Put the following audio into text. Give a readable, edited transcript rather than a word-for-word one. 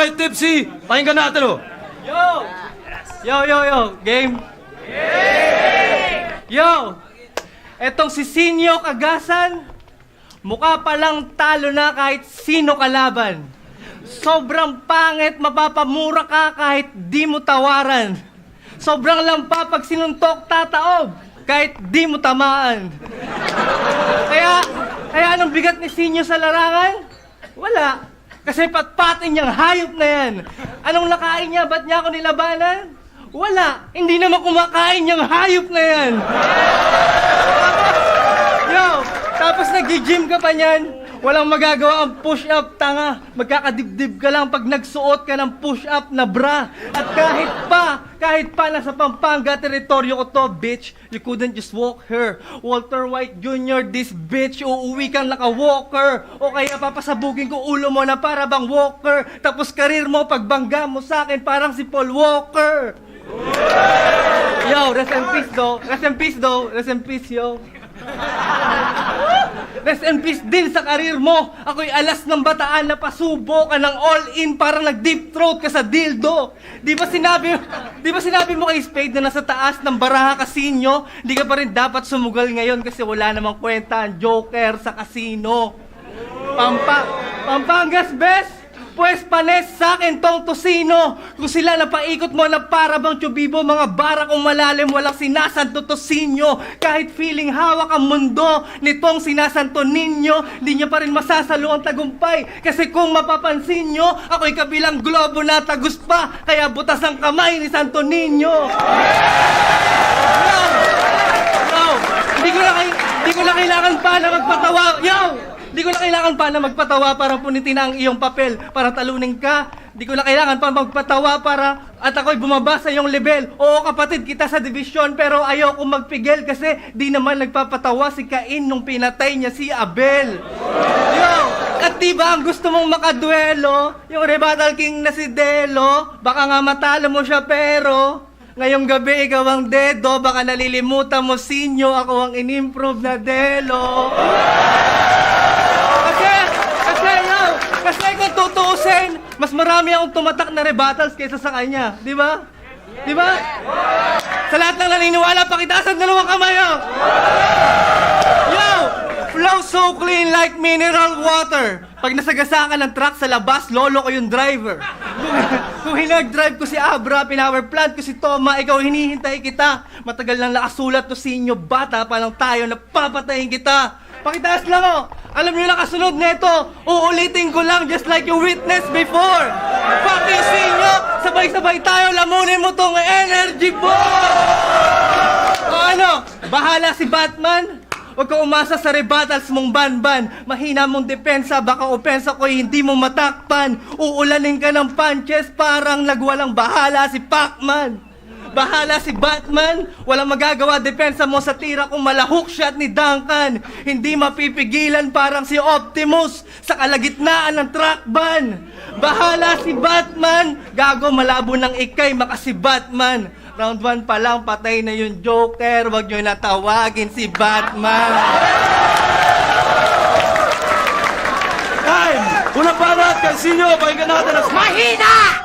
White Tipsy. Pakinggan natin oh. Yo! Game? Yo! Etong si Sinyo Kagasan, mukha palang talo na kahit sino kalaban. Sobrang pangit, mapapamura ka kahit di mo tawaran. Sobrang lampa pag sinuntok tataob, kahit di mo tamaan. Kaya anong bigat ni Sinyo sa larangan? Wala. Kasi patpatin niyang hayop na yan. Anong nakain niya? Ba't niya ako nilabanan? Wala. Hindi naman kumakain niyang hayop na yan. Tapos nag-gym ka pa niyan. Walang magagawa ang push-up, tanga. Magkakadibdib ka lang pag nagsuot ka ng push-up na bra. At kahit pa nasa Pampanga teritoryo ko to, bitch, you couldn't just walk her. Walter White Jr., this bitch, uuwi kang naka-walker. O kaya papasabugin ko ulo mo na para bang walker. Tapos karir mo, pagbangga mo sa akin, parang si Paul Walker. Yo, rest in peace though. Rest in peace though. Rest in peace, yo. Rest in peace din sa karir mo. Ako'y alas ng bataan na pasubo ka ng all-in para nag-deep throat ka sa dildo. Di ba sinabi mo kay Spade na nasa taas ng Baraha Casino, di ka pa rin dapat sumugal ngayon kasi wala namang kwenta ang Joker sa casino. Pampangas, best? Pues panes sa akin tong tosino. Kung sila napaikot mo na para bang tubibo, mga bara kong malalim, walang sinasanto tosinyo. Kahit feeling hawak ang mundo nitong sinasanto ninyo, di nyo pa rin masasalo ang tagumpay. Kasi kung mapapansin nyo, ako'y kabilang globo na tagus pa, kaya butas ang kamay ni Santo Niño. Di ko na kailangan pa na magpatawa. Di ko na kailangan pa na magpatawa para punitin ang iyong papel, para talunin ka. Di ko na kailangan pa magpatawa para at ako'y bumaba sa iyong level. Oo, kapatid kita sa division, pero ayoko magpigil kasi di naman nagpapatawa si Cain nung pinatay niya si Abel. Yo! At diba ang gusto mong makaduelo? Yung rebuttal king na si Delo, baka nga matalo mo siya pero ngayong gabi ikaw ang dedo, baka nalilimutan mo Sinyo, ako ang in-improve na Delo. Kasi kung tutuusin, mas marami akong tumatak na rebuttals kaysa sa kanya. Di ba? Di ba? Sa lahat ng naniniwala, pakitaas ang dalawang kamay, yo! Yo! Flow so clean like mineral water. Pag nasagasakan ng truck sa labas, lolo ko yung driver. Kung hinag-drive ko si Abra, pinower plant ko si Toma, ikaw hinihintay kita. Matagal nang nakasulat to Sinyo, bata pa lang tayo, napapatayin kita. Pakitaas lang oh. Alam niyo na kasunod nito. Uulitin ko lang just like you witnessed before. Fuck you, Sinyo. Sabay-sabay tayo. Lamunin mo tong energy ball. O ano? Bahala si Batman. Huwag ka umasa sa rebuttals mong ban-ban. Mahina mong depensa. Baka opensa ko'y hindi mo matakpan. Uulanin ka ng punches parang nagwalang bahala si Pacman. Bahala si Batman, walang magagawa depensa mo sa tira kung malahook shot ni Duncan. Hindi mapipigilan parang si Optimus sa kalagitnaan ng truck ban. Bahala si Batman, gago malabo ng ikay maka si Batman. Round 1 pa lang patay na yung Joker, wag nyo natawagin si Batman. Time! Unang panat, Sinyo, pakinggan natin ang... Mahina!